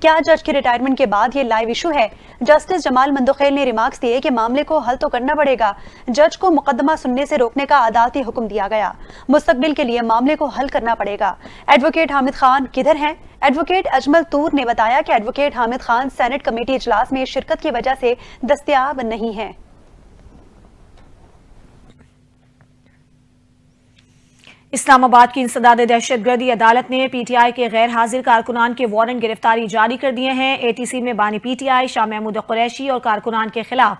کیا جج کے ریٹائرمنٹ کے بعد یہ لائیو ایشو ہے؟ جسٹس جمال مندوخیل نے ریمارکس دیے کہ معاملے کو حل تو کرنا پڑے گا، جج کو مقدمہ سننے سے روکنے کا عدالتی حکم دیا گیا، مستقبل کے لیے معاملے کو حل کرنا پڑے گا۔ ایڈوکیٹ حامد خان کدھر ہیں؟ ایڈوکیٹ اجمل تور نے بتایا کہ advocate Hamid Khan senate committee اجلاس میں شرکت کی وجہ سے دستیاب نہیں ہیں۔ اسلام آباد کی انسداد دہشت گردی عدالت نے پی ٹی آئی کے غیر حاضر کارکنان کے وارنٹ گرفتاری جاری کر دیے ہیں۔ اے ٹی سی میں بانی P T I Shah Mahmood Qureshi اور کارکنان کے خلاف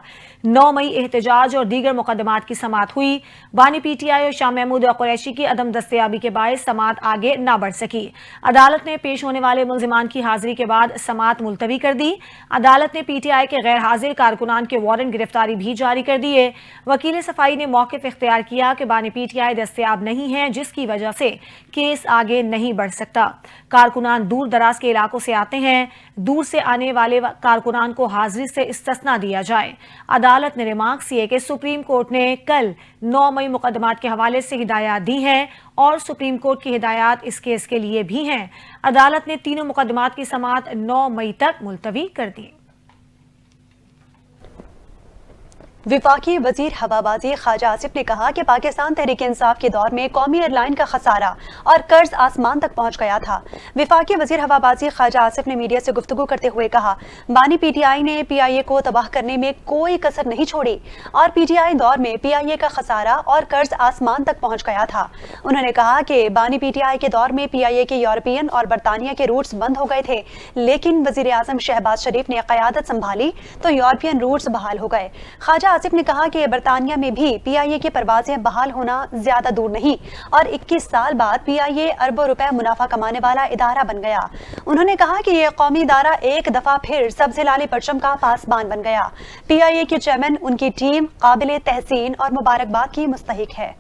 9 مئی احتجاج اور دیگر مقدمات کی سماعت ہوئی۔ بانی پی ٹی آئی اور شاہ محمود قریشی کی عدم دستیابی کے باعث سماعت آگے نہ بڑھ سکی۔ عدالت نے پیش ہونے والے ملزمان کی حاضری کے بعد سماعت ملتوی کر دی۔ عدالت نے پی ٹی آئی کے غیر حاضر کارکنان کے وارنٹ گرفتاری بھی جاری کر دیے۔ وکیل صفائی نے موقف اختیار کیا کہ بانی پی ٹی آئی دستیاب نہیں ہے، جس کی وجہ سے کیس آگے نہیں بڑھ سکتا۔ کارکنان دور دراز کے علاقوں سے آتے ہیں، دور سے آنے والے کارکنان کو حاضری سے استثناء دیا جائے۔ عدالت نے ریمارکس کیے کہ سپریم کورٹ نے کل 9 مئی مقدمات کے حوالے سے ہدایات دی ہیں اور سپریم کورٹ کی ہدایات اس کیس کے لیے بھی ہیں۔ عدالت نے تینوں مقدمات کی سماعت 9 مئی تک ملتوی کر دی۔ وفاقی وزیر ہوابازی خواجہ آصف نے کہا کہ پاکستان تحریک انصاف کے دور میں قومی ایئر لائن کا خسارہ اور قرض آسمان تک پہنچ گیا تھا۔ وفاقی وزیر ہوابازی خواجہ آصف نے میڈیا سے گفتگو کرتے ہوئے کہا، بانی پی ٹی آئی نے پی آئی اے کو تباہ کرنے میں کوئی کسر نہیں چھوڑی اور پی ٹی آئی دور میں پی آئی اے کا خسارہ اور قرض آسمان تک پہنچ گیا تھا۔ انہوں نے کہا کہ بانی پی ٹی آئی کے دور میں پی آئی اے کے یورپین اور برطانیہ کے روٹس بند ہو گئے تھے، لیکن وزیر اعظم شہباز شریف نے قیادت سنبھالی تو یورپین روٹس بحال ہو گئے۔ خواجہ آصف نے کہا کہ برطانیہ میں بھی پی آئی اے کی پروازیں بحال ہونا زیادہ دور نہیں اور 21 سال بعد پی آئی اے اربوں روپے منافع کمانے والا ادارہ بن گیا۔ انہوں نے کہا کہ یہ قومی ادارہ ایک دفعہ پھر سبز لالی پرچم کا پاسبان بن گیا۔ پی آئی اے کے چیئرمین ان کی ٹیم قابل تحسین اور مبارکباد کی مستحق ہے۔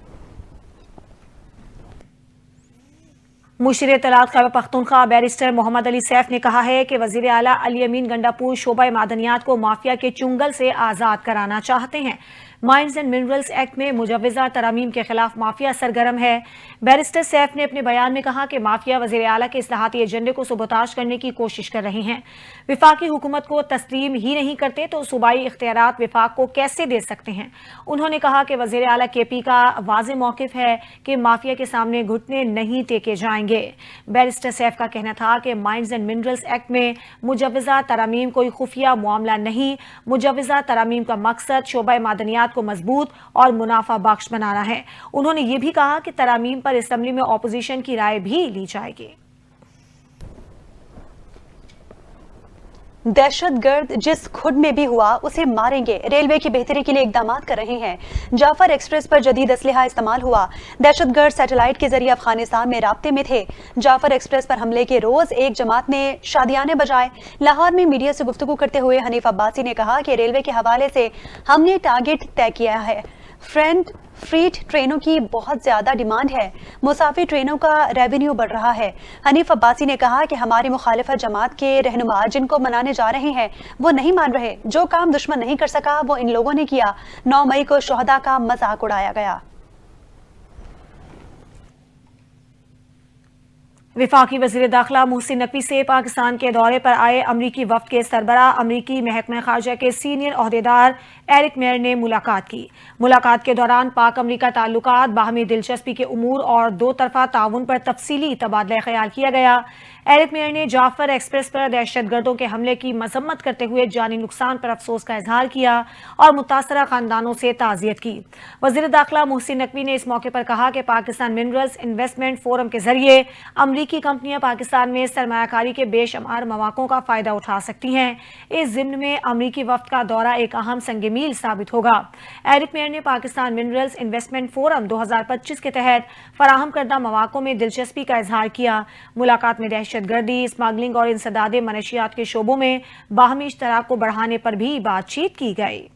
مشیر اطلاعات خیبر پختونخوا بیرسٹر محمد علی سیف نے کہا ہے کہ وزیر اعلیٰ علی امین گنڈاپور شعبہ معدنیات کو مافیا کے چنگل سے آزاد کرانا چاہتے ہیں۔ مائنز اینڈ منرلز ایکٹ میں مجوزہ ترامیم کے خلاف مافیا سرگرم ہے۔ بیرسٹر سیف نے اپنے بیان میں کہا کہ مافیا وزیر اعلیٰ کے اصلاحاتی ایجنڈے کو سبوتاژ کرنے کی کوشش کر رہے ہیں۔ وفاقی حکومت کو تسلیم ہی نہیں کرتے تو صوبائی اختیارات وفاق کو کیسے دے سکتے ہیں؟ انہوں نے کہا کہ وزیر اعلیٰ کے پی کا واضح موقف ہے کہ مافیا کے سامنے گھٹنے نہیں ٹیکے جائیں گے۔ بیرسٹر سیف کا کہنا تھا کہ مائنز اینڈ منرلز ایکٹ میں مجوزہ ترامیم کوئی خفیہ معاملہ نہیں، مجوزہ ترامیم کا مقصد شعبہ معدنیات کو مضبوط اور منافع بخش بنانا ہے۔ انہوں نے یہ بھی کہا کہ ترامیم پر اسمبلی میں اپوزیشن کی رائے بھی لی جائے گی۔ دہشت گرد جس کھڈ میں بھی ہوا اسے ماریں گے، ریلوے کی بہتری کے لیے اقدامات کر رہے ہیں۔ جعفر ایکسپریس پر جدید اسلحہ استعمال ہوا، دہشت گرد سیٹلائٹ کے ذریعے افغانستان میں رابطے میں تھے۔ جعفر ایکسپریس پر حملے کے روز ایک جماعت نے شادیانے بجائے۔ لاہور میں میڈیا سے گفتگو کرتے ہوئے حنیف عباسی نے کہا کہ ریلوے کے حوالے سے ہم نے ٹارگٹ طے کیا ہے۔ فریٹ ٹرینوں کی بہت زیادہ ڈیمانڈ ہے، مسافر ٹرینوں کا ریونیو بڑھ رہا ہے۔ حنیف عباسی نے کہا کہ ہماری مخالفت جماعت کے رہنما جن کو منانے جا رہے ہیں وہ نہیں مان رہے، جو کام دشمن نہیں کر سکا وہ ان لوگوں نے کیا۔ 9 مئی کو شہداء کا مذاق اڑایا گیا۔ وفاقی وزیر داخلہ محسن نقوی سے پاکستان کے دورے پر آئے امریکی وفد کے سربراہ امریکی محکمہ خارجہ کے سینئر عہدیدار ایرک میئر نے ملاقات کی۔ ملاقات کے دوران پاک امریکہ تعلقات، باہمی دلچسپی کے امور اور دو طرفہ تعاون پر تفصیلی تبادلہ خیال کیا گیا۔ ایرک میئر نے جعفر ایکسپریس پر دہشت گردوں کے حملے کی مذمت کرتے ہوئے جانی نقصان پر افسوس کا اظہار کیا اور متاثرہ خاندانوں سے تعزیت کی۔ وزیر داخلہ محسن نقوی نے اس موقع پر کہا کہ پاکستان منرلز انویسٹمنٹ فورم کے ذریعے امریکی کمپنیاں پاکستان میں سرمایہ کاری کے بے شمار مواقع کا فائدہ اٹھا سکتی ہیں۔ اس ضمن میں امریکی وفد کا دورہ ایک اہم سنگ میل ثابت ہوگا۔ ایرک میئر نے پاکستان منرلز انویسٹمنٹ فورم 2025 کے تحت فراہم کردہ مواقع میں دلچسپی کا اظہار کیا۔ ملاقات میں دہشت گردی، اسمگلنگ اور انسداد منشیات کے شعبوں میں باہمی اشتراک کو بڑھانے پر بھی بات چیت کی گئی۔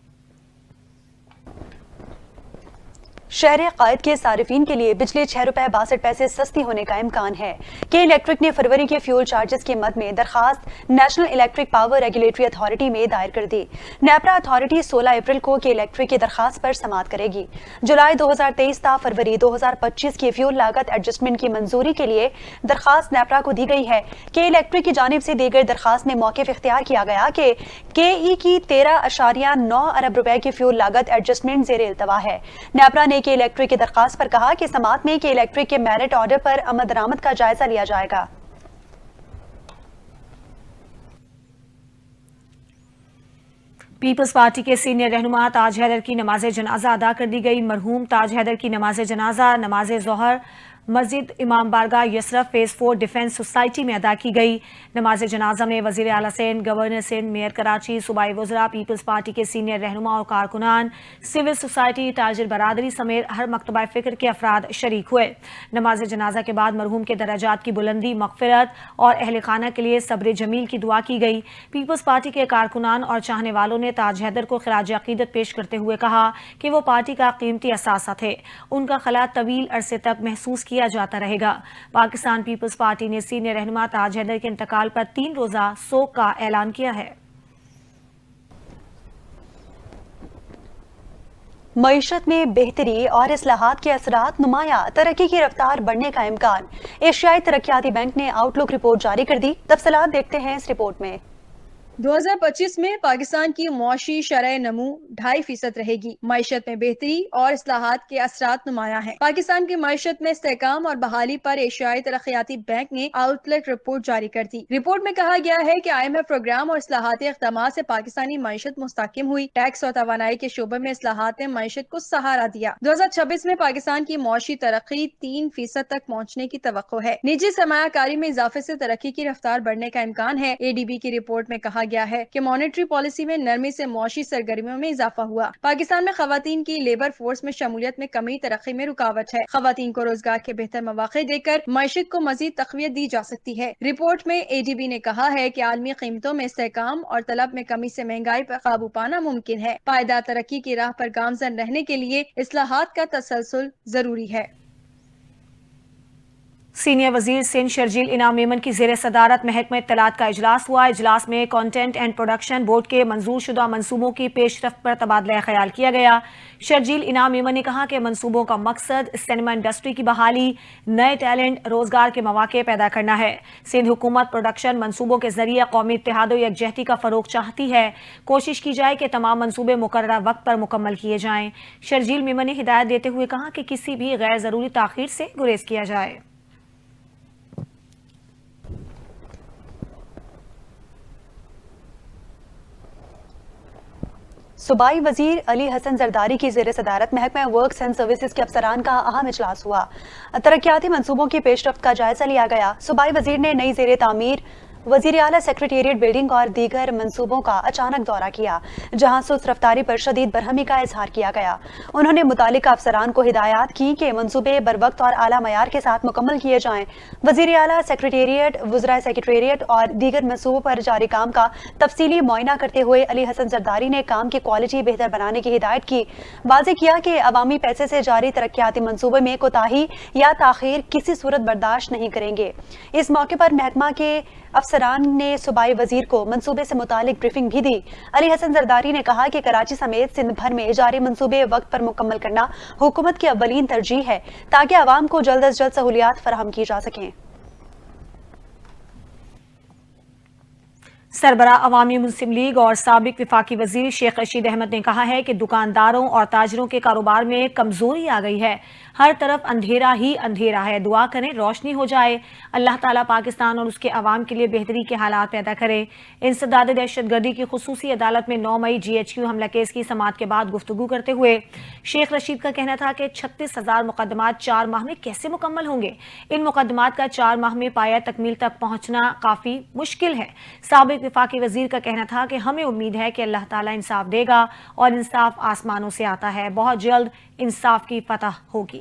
شہر قائد کے صارفین کے لیے بجلی 6 روپے 62 پیسے سستی ہونے کا امکان ہے کہ الیکٹرک نے فروری کے فیول چارجز کی مد میں درخواست national electric power regulatory authority میں دائر کر دی۔ نیپرا اتھارٹی 16 اپریل کو کے الیکٹرک کی درخواست پر سماعت کرے گی۔ جولائی 2023 تا فروری 2025 کی فیول لاگت ایڈجسٹمنٹ کی منظوری کے لیے درخواست نیپرا کو دی گئی ہے کہ الیکٹرک کی جانب سے دی گئی درخواست میں موقف اختیار کیا گیا کہ ای کی 13.9 ارب روپے کی فیول لاگت ایڈجسٹمنٹ زیر التوا ہے۔ نیپرا نے کے الیکٹرک کی درخواست پر کہا کہ سماعت میں کے الیکٹرک کے میرٹ آرڈر پر آمد درآمد کا جائزہ لیا جائے گا۔ پیپلز پارٹی کے سینئر رہنما تاج حیدر کی نماز جنازہ ادا کر دی گئی۔ مرحوم تاج حیدر کی نماز جنازہ نماز ظہر مسجد امام بارگاہ یسرف فیز 4 ڈیفنس سوسائٹی میں ادا کی گئی۔ نماز جنازہ میں وزیر اعلیٰ سندھ، گورنر سندھ، میئر کراچی، صوبائی وزراء، پیپلز پارٹی کے سینئر رہنما اور کارکنان، سول سوسائٹی، تاجر برادری سمیت ہر مکتبہ فکر کے افراد شریک ہوئے۔ نماز جنازہ کے بعد مرحوم کے درجات کی بلندی، مغفرت اور اہل خانہ کے لیے صبر جمیل کی دعا کی گئی۔ پیپلز پارٹی کے کارکنان اور چاہنے والوں نے تاج حیدر کو خراج عقیدت پیش کرتے ہوئے کہا کہ وہ پارٹی کا قیمتی اثاثہ تھے، ان کا خلا طویل عرصے تک محسوس کیا جاتا رہے گا۔ پاکستان پیپلز پارٹی نے سینئر رہنما تاج حیدر کے انتقال پر 3 روزہ سوگ کا اعلان کیا ہے۔ معیشت میں بہتری اور اصلاحات کے اثرات نمایاں، ترقی کی رفتار بڑھنے کا امکان۔ ایشیائی ترقیاتی بینک نے آؤٹ لک رپورٹ جاری کر دی۔ تفصیلات دیکھتے ہیں اس رپورٹ میں۔ 2025 میں پاکستان کی معاشی شرح نمو 2.5% رہے گی۔ معیشت میں بہتری اور اصلاحات کے اثرات نمایاں ہیں۔ پاکستان کی معیشت میں استحکام اور بحالی پر ایشیائی ترقیاتی بینک نے آؤٹ لک رپورٹ جاری کر دی۔ رپورٹ میں کہا گیا ہے کہ IMF پروگرام اور اصلاحاتی اقدامات سے پاکستانی معیشت مستحکم ہوئی۔ ٹیکس اور توانائی کے شعبے میں اصلاحات نے معیشت کو سہارا دیا۔ 2026 میں پاکستان کی معاشی ترقی 3% تک پہنچنے کی توقع ہے۔ نجی سرمایہ کاری میں اضافے سے ترقی کی رفتار بڑھنے کا امکان ہے۔ ADB کی رپورٹ میں کہا گیا ہے کہ مانیٹری پالیسی میں نرمی سے معاشی سرگرمیوں میں اضافہ ہوا۔ پاکستان میں خواتین کی لیبر فورس میں شمولیت میں کمی ترقی میں رکاوٹ ہے۔ خواتین کو روزگار کے بہتر مواقع دے کر معیشت کو مزید تقویت دی جا سکتی ہے۔ رپورٹ میں ADB نے کہا ہے کہ عالمی قیمتوں میں استحکام اور طلب میں کمی سے مہنگائی پر قابو پانا ممکن ہے۔ پائیدار ترقی کی راہ پر گامزن رہنے کے لیے اصلاحات کا تسلسل ضروری ہے۔ سینئر وزیر سندھ شرجیل انعام میمن کی زیر صدارت محکمہ اطلاعات کا اجلاس ہوا۔ اجلاس میں کانٹینٹ اینڈ پروڈکشن بورڈ کے منظور شدہ منصوبوں کی پیش رفت پر تبادلہ خیال کیا گیا۔ شرجیل انعام میمن نے کہا کہ منصوبوں کا مقصد سینما انڈسٹری کی بحالی، نئے ٹیلنٹ، روزگار کے مواقع پیدا کرنا ہے۔ سندھ حکومت پروڈکشن منصوبوں کے ذریعے قومی اتحاد و یکجہتی کا فروغ چاہتی ہے۔ کوشش کی جائے کہ تمام منصوبے مقررہ وقت پر مکمل کیے جائیں۔ شرجیل میمن نے ہدایت دیتے ہوئے کہا کہ کسی بھی غیر ضروری تاخیر سے گریز کیا جائے۔ صوبائی وزیر علی حسن زرداری کی زیر صدارت محکمہ ورکس اینڈ سروسز کے افسران کا اہم اجلاس ہوا۔ ترقیاتی منصوبوں کی پیش رفت کا جائزہ لیا گیا۔ صوبائی وزیر نے نئی زیر تعمیر وزیر اعلیٰ سیکریٹریٹ بلڈنگ اور دیگر منصوبوں کا اچانک دورہ کیا، جہاں سست رفتاری پر شدید برہمی کا اظہار کیا گیا۔ انہوں نے متعلقہ افسران کو ہدایات کی کہ منصوبے بروقت اور اعلیٰ معیار کے ساتھ مکمل کیے جائیں۔ وزیر اعلیٰ سیکریٹریٹ، وزرائے سیکریٹریٹ اور دیگر منصوبوں پر جاری کام کا تفصیلی معائنہ کرتے ہوئے علی حسن زرداری نے کام کی کوالٹی بہتر بنانے کی ہدایت کی۔ واضح کیا کہ عوامی پیسے سے جاری ترقیاتی منصوبے میں کوتاہی یا تاخیر کسی صورت برداشت نہیں کریں گے۔ اس موقع پر محکمہ کے افسران نے صوبائی وزیر کو منصوبے سے متعلق بریفنگ بھی دی۔ علی حسن زرداری نے کہا کہ کراچی سمیت سندھ بھر میں جاری منصوبے وقت پر مکمل کرنا حکومت کی اولین ترجیح ہے تاکہ عوام کو جلد از جلد سہولیات فراہم کی جا سکیں۔ سربراہ عوامی مسلم لیگ اور سابق وفاقی وزیر شیخ رشید احمد نے کہا ہے کہ دکانداروں اور تاجروں کے کاروبار میں کمزوری آ گئی ہے، ہر طرف اندھیرا ہی اندھیرا ہے، دعا کریں روشنی ہو جائے، اللہ تعالیٰ پاکستان اور اس کے عوام کے لیے بہتری کے حالات پیدا کرے۔ انسداد دہشت گردی کی خصوصی عدالت میں 9 مئی GHQ حملہ کیس کی سماعت کے بعد گفتگو کرتے ہوئے شیخ رشید کا کہنا تھا کہ 36,000 مقدمات 4 ماہ میں کیسے مکمل ہوں گے؟ ان مقدمات کا 4 ماہ میں پایہ تکمیل تک پہنچنا کافی مشکل ہے۔ سابق وفاقی وزیر کا کہنا تھا کہ ہمیں امید ہے کہ اللہ تعالیٰ انصاف دے گا اور انصاف آسمانوں سے آتا ہے، بہت جلد انصاف کی فتح ہوگی۔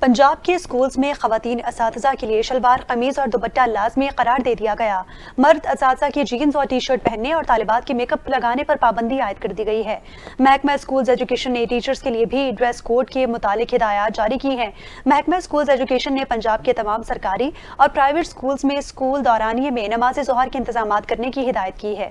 پنجاب کے اسکولز میں خواتین اساتذہ کے لیے شلوار قمیض اور دوپٹہ لازمی قرار دے دیا گیا۔ مرد اساتذہ کے جینز اور ٹی شرٹ پہننے اور طالبات کے میک اپ لگانے پر پابندی عائد کر دی گئی ہے۔ محکمہ اسکولز ایجوکیشن نے ٹیچرز کے لیے بھی ڈریس کوڈ کے متعلق ہدایات جاری کی ہیں۔ محکمہ اسکولز ایجوکیشن نے پنجاب کے تمام سرکاری اور پرائیویٹ اسکولز میں اسکول دورانیے میں نماز ظہر کے انتظامات کرنے کی ہدایت کی ہے۔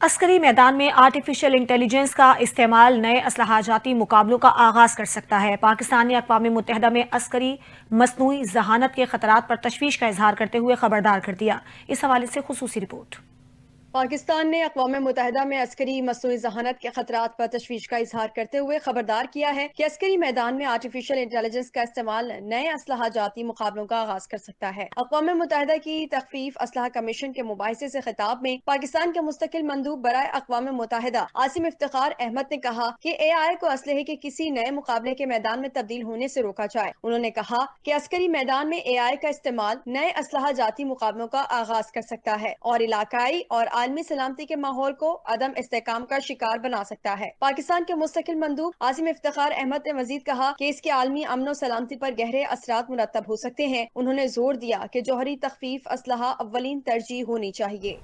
عسکری میدان میں آرٹیفیشل انٹیلیجنس کا استعمال نئے اسلحہ جاتی مقابلوں کا آغاز کر سکتا ہے۔ پاکستان نے اقوام متحدہ میں عسکری مصنوعی ذہانت کے خطرات پر تشویش کا اظہار کرتے ہوئے خبردار کر دیا۔ اس حوالے سے خصوصی رپورٹ۔ پاکستان نے اقوام متحدہ میں عسکری مصنوعی ذہانت کے خطرات پر تشویش کا اظہار کرتے ہوئے خبردار کیا ہے کہ عسکری میدان میں آرٹیفیشل انٹیلیجنس کا استعمال نئے اسلحہ جاتی مقابلوں کا آغاز کر سکتا ہے۔ اقوام متحدہ کی تخفیف اسلحہ کمیشن کے مباحثے سے خطاب میں پاکستان کے مستقل مندوب برائے اقوام متحدہ عاصم افتخار احمد نے کہا کہ اے آئی کو اسلحے کے کسی نئے مقابلے کے میدان میں تبدیل ہونے سے روکا جائے۔ انہوں نے کہا کہ عسکری میدان میں اے آئی کا استعمال نئے اسلحہ جاتی مقابلوں کا آغاز کر سکتا ہے اور علاقائی اور عالمی سلامتی کے ماحول کو عدم استحکام کا شکار بنا سکتا ہے۔ پاکستان کے مستقل مندوب عاصم افتخار احمد نے مزید کہا کہ اس کے عالمی امن و سلامتی پر گہرے اثرات مرتب ہو سکتے ہیں۔ انہوں نے زور دیا کہ جوہری تخفیف اسلحہ اولین ترجیح ہونی چاہیے۔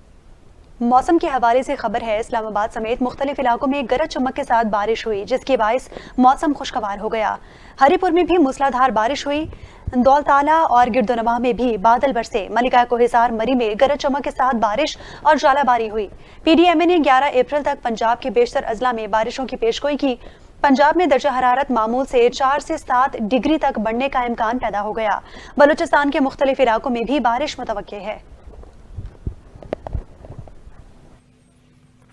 موسم کے حوالے سے خبر ہے، اسلام آباد سمیت مختلف علاقوں میں گرج چمک کے ساتھ بارش ہوئی جس کے باعث موسم خوشگوار ہو گیا۔ ہری پور میں بھی موسلادھار بارش ہوئی۔ دولتالہ اور گردونواں میں بھی بادل برسے۔ ملکہ کوہسار مری میں گرج چمک کے ساتھ بارش اور ژالہ باری ہوئی۔ پی ڈی ایم اے نے 11 اپریل تک پنجاب کے بیشتر اضلاع میں بارشوں کی پیشگوئی کی۔ پنجاب میں درجہ حرارت معمول سے 4 سے 7 ڈگری تک بڑھنے کا امکان پیدا ہو گیا۔ بلوچستان کے مختلف علاقوں میں بھی بارش متوقع ہے۔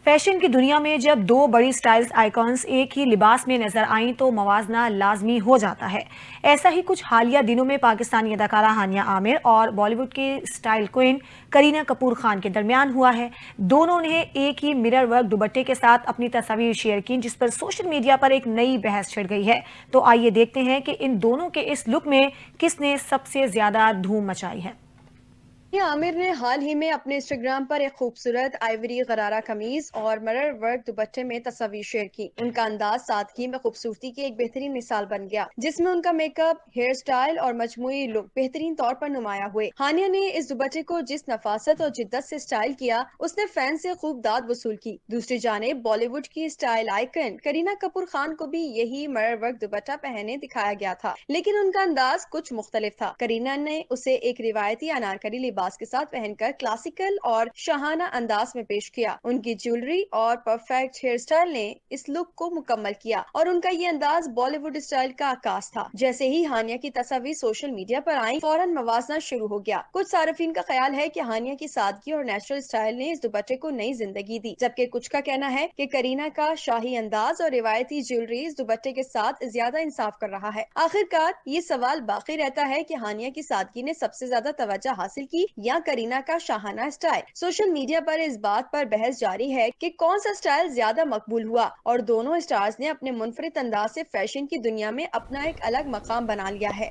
فیشن کی دنیا میں جب دو بڑی سٹائلز آئیکنز ایک ہی لباس میں نظر آئیں تو موازنہ لازمی ہو جاتا ہے۔ ایسا ہی کچھ حالیہ دنوں میں پاکستانی اداکارہ ہانیہ عامر اور بالی ووڈ کی سٹائل کوئن کرینہ کپور خان کے درمیان ہوا ہے۔ دونوں نے ایک ہی مرر ورک دوپٹے کے ساتھ اپنی تصاویر شیئر کی جس پر سوشل میڈیا پر ایک نئی بحث چھڑ گئی ہے۔ تو آئیے دیکھتے ہیں کہ ان دونوں کے اس لک میں کس نے سب سے زیادہ دھوم مچائی ہے۔ عامر نے حال ہی میں اپنے انسٹاگرام پر ایک خوبصورت آئیوری غرارہ قمیض اور مرر ورک دوپٹے میں تصاویر شیئر کی۔ ان کا انداز سادگی میں خوبصورتی کی ایک بہترین مثال بن گیا جس میں ان کا میک اپ، ہیئر سٹائل اور مجموعی لک بہترین طور پر نمایاں ہوئے۔ ہانیہ نے اس دوپٹے کو جس نفاست اور جدت سے سٹائل کیا اس نے فین سے خوب داد وصول کی۔ دوسری جانب بالی ووڈ کی سٹائل آئیکن کرینہ کپور خان کو بھی یہی مرر ورک دوپٹہ پہنے دکھایا گیا تھا لیکن ان کا انداز کچھ مختلف تھا۔ کرینہ نے اسے ایک روایتی انارکلی لباس کے ساتھ پہن کر کلاسیکل اور شاہانہ انداز میں پیش کیا۔ ان کی جیولری اور پرفیکٹ ہیئر سٹائل نے اس لک کو مکمل کیا اور ان کا یہ انداز بالی ووڈ سٹائل کا عکاس تھا۔ جیسے ہی ہانیہ کی تصاویر سوشل میڈیا پر آئیں فوراً موازنہ شروع ہو گیا۔ کچھ صارفین کا خیال ہے کہ ہانیہ کی سادگی اور نیچرل سٹائل نے اس دوپٹے کو نئی زندگی دی جبکہ کچھ کا کہنا ہے کہ کرینہ کا شاہی انداز اور روایتی جیولری اس دوپٹے کے ساتھ زیادہ انصاف کر رہا ہے۔ آخرکار یہ سوال باقی رہتا ہے کہ ہانیہ کی سادگی نے سب سے زیادہ توجہ حاصل کی یا کرینہ کا شاہانہ سٹائل۔ سوشل میڈیا پر اس بات پر بحث جاری ہے کہ کون سا سٹائل زیادہ مقبول ہوا اور دونوں سٹارز نے اپنے منفرد انداز سے فیشن کی دنیا میں اپنا ایک الگ مقام بنا لیا ہے۔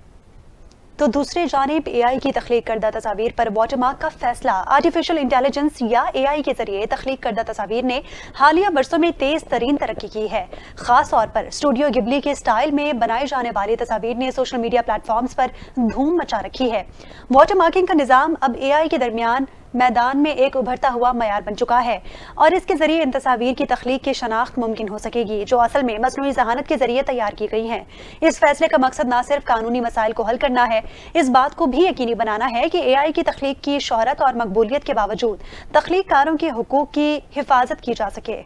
تو دوسری جانب اے آئی کی تخلیق کردہ تصاویر پر واٹر مارک کا فیصلہ۔ آرٹیفیشل انٹیلیجنس یا اے آئی کے ذریعے تخلیق کردہ تصاویر نے حالیہ برسوں میں تیز ترین ترقی کی ہے۔ خاص طور پر اسٹوڈیو گبلی کے سٹائل میں بنائی جانے والی تصاویر نے سوشل میڈیا پلیٹ فارمز پر دھوم مچا رکھی ہے۔ واٹر مارکنگ کا نظام اب اے آئی کے درمیان میدان میں ایک ابھرتا ہوا معیار بن چکا ہے اور اس کے ذریعے ان تصاویر کی تخلیق کی شناخت ممکن ہو سکے گی جو اصل میں مصنوعی ذہانت کے ذریعے تیار کی گئی ہیں۔ اس فیصلے کا مقصد نہ صرف قانونی مسائل کو حل کرنا ہے، اس بات کو بھی یقینی بنانا ہے کہ اے آئی کی تخلیق کی شہرت اور مقبولیت کے باوجود تخلیق کاروں کے حقوق کی حفاظت کی جا سکے۔